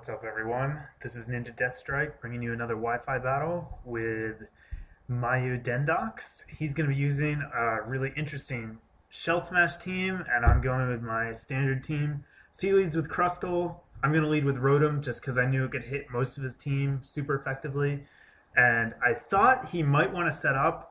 What's up, everyone? This is NinjaDeathStrike bringing you another Wi-Fi battle with MyioDenDox. He's going to be using a really interesting Shell Smash team, and I'm going with my standard team. So he leads with Crustle. I'm going to lead with Rotom just because I knew it could hit most of his team super effectively. And I thought he might want to set up,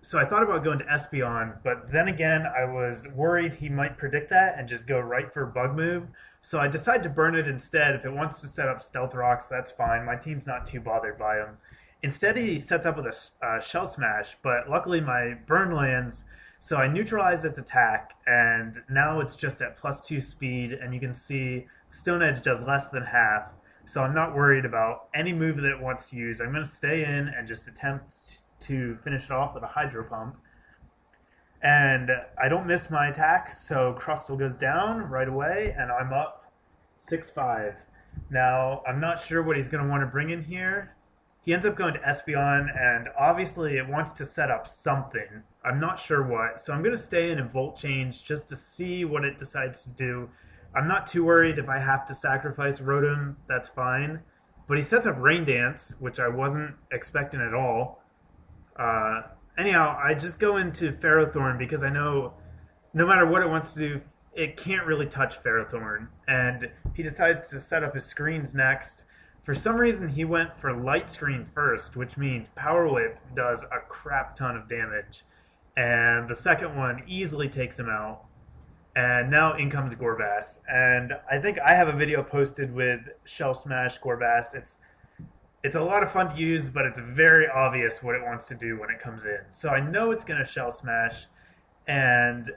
so I thought about going to Espeon, but then again, I was worried he might predict that and just go right for a bug move. So I decided to burn it instead. If it wants to set up Stealth Rocks, that's fine. My team's not too bothered by him. Instead, he sets up with a Shell Smash, but luckily my burn lands, so I neutralized its attack, and now it's just at +2 speed, and you can see Stone Edge does less than half, so I'm not worried about any move that it wants to use. I'm going to stay in and just attempt to finish it off with a Hydro Pump. And I don't miss my attack, so Crustle goes down right away, and I'm up 6-5. Now, I'm not sure what he's going to want to bring in here. He ends up going to Espeon, and obviously it wants to set up something. I'm not sure what, so I'm going to stay in and Volt Change just to see what it decides to do. I'm not too worried if I have to sacrifice Rotom, that's fine. But he sets up Rain Dance, which I wasn't expecting at all. Anyhow, I just go into Ferrothorn because I know no matter what it wants to do, it can't really touch Ferrothorn. And he decides to set up his screens next. For some reason, he went for Light Screen first, which means Power Whip does a crap ton of damage. And the second one easily takes him out. And now in comes Gorbass. And I think I have a video posted with Shell Smash Gorbass. It's a lot of fun to use, but it's very obvious what it wants to do when it comes in. So I know it's going to Shell Smash, and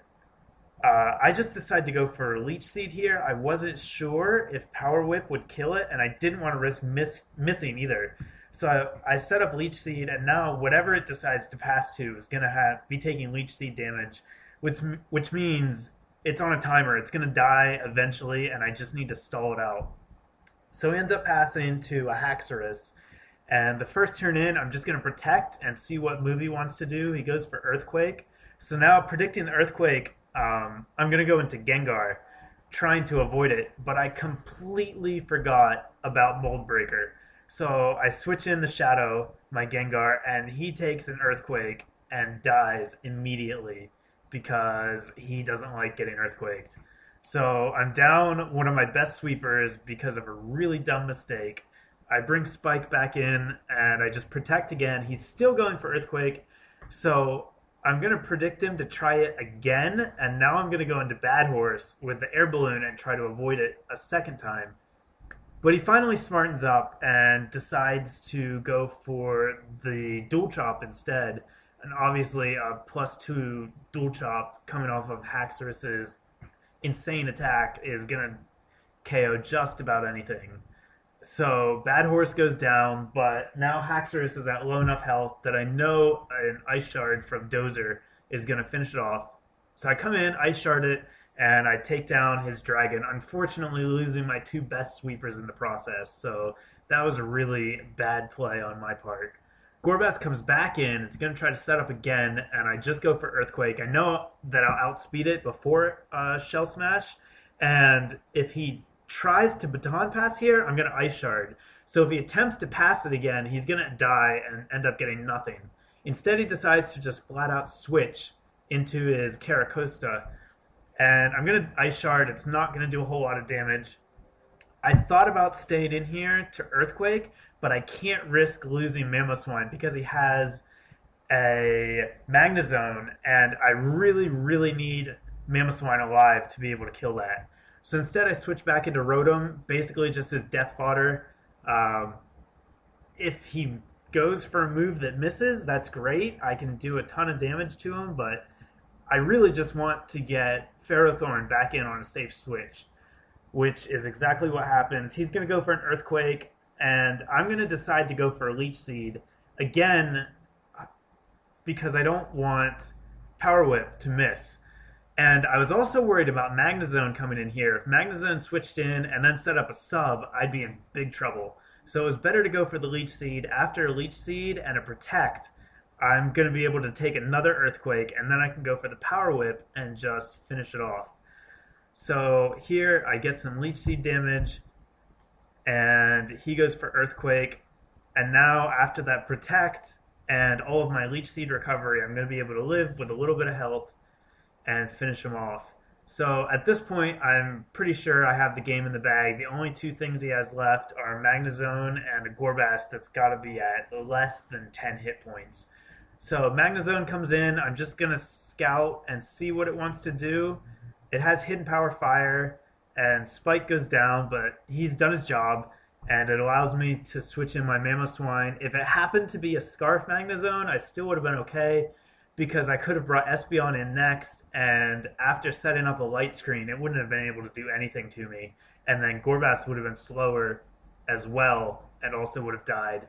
I just decided to go for Leech Seed here. I wasn't sure if Power Whip would kill it, and I didn't want to risk missing either. So I set up Leech Seed, and now whatever it decides to pass to is going to be taking Leech Seed damage, which means it's on a timer. It's going to die eventually, and I just need to stall it out. So he ends up passing to a Haxorus, and the first turn in, I'm just going to protect and see what move he wants to do. He goes for Earthquake. So now, predicting the Earthquake, I'm going to go into Gengar, trying to avoid it, but I completely forgot about Mold Breaker. So I switch in the Shadow, my Gengar, and he takes an Earthquake and dies immediately because he doesn't like getting Earthquaked. So I'm down one of my best sweepers because of a really dumb mistake. I bring Spike back in, and I just protect again. He's still going for Earthquake, so I'm going to predict him to try it again, and now I'm going to go into Bad Horse with the Air Balloon and try to avoid it a second time. But he finally smartens up and decides to go for the Dual Chop instead, and obviously a +2 Dual Chop coming off of Haxorus's insane attack is going to KO just about anything. So Bad Horse goes down, but now Haxorus is at low enough health that I know an Ice Shard from Dozer is going to finish it off. So I come in, Ice Shard it, and I take down his dragon, unfortunately losing my two best sweepers in the process. So that was a really bad play on my part. Gorbass comes back in, it's going to try to set up again, and I just go for Earthquake. I know that I'll outspeed it before Shell Smash, and if he tries to Baton Pass here, I'm going to Ice Shard. So if he attempts to pass it again, he's going to die and end up getting nothing. Instead, he decides to just flat out switch into his Caracosta, and I'm going to Ice Shard. It's not going to do a whole lot of damage. I thought about staying in here to Earthquake, but I can't risk losing Mamoswine because he has a Magnezone, and I really, really need Mamoswine alive to be able to kill that. So instead I switch back into Rotom, basically just as death fodder. If he goes for a move that misses, that's great. I can do a ton of damage to him, but I really just want to get Ferrothorn back in on a safe switch, which is exactly what happens. He's going to go for an Earthquake, and I'm going to decide to go for a Leech Seed again because I don't want Power Whip to miss. And I was also worried about Magnezone coming in here. If Magnezone switched in and then set up a sub, I'd be in big trouble. So it was better to go for the Leech Seed. After a Leech Seed and a Protect, I'm going to be able to take another Earthquake, and then I can go for the Power Whip and just finish it off. So here I get some Leech Seed damage, and he goes for Earthquake. And now after that Protect and all of my Leech Seed recovery, I'm going to be able to live with a little bit of health and finish him off. So at this point, I'm pretty sure I have the game in the bag. The only two things he has left are Magnezone and a Gorbast that's got to be at less than 10 hit points. So Magnezone comes in. I'm just going to scout and see what it wants to do. It has Hidden Power Fire, and Spike goes down, but he's done his job, and it allows me to switch in my Mamoswine. If it happened to be a Scarf Magnezone, I still would have been okay, because I could have brought Espeon in next, and after setting up a light screen, it wouldn't have been able to do anything to me. And then Gorbast would have been slower as well, and also would have died.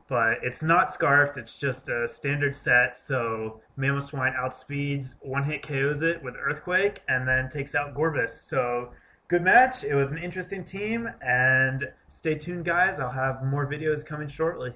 But it's not Scarfed, it's just a standard set, so Mamoswine outspeeds, one-hit KOs it with Earthquake, and then takes out Gorbis. So, good match, it was an interesting team, and stay tuned guys, I'll have more videos coming shortly.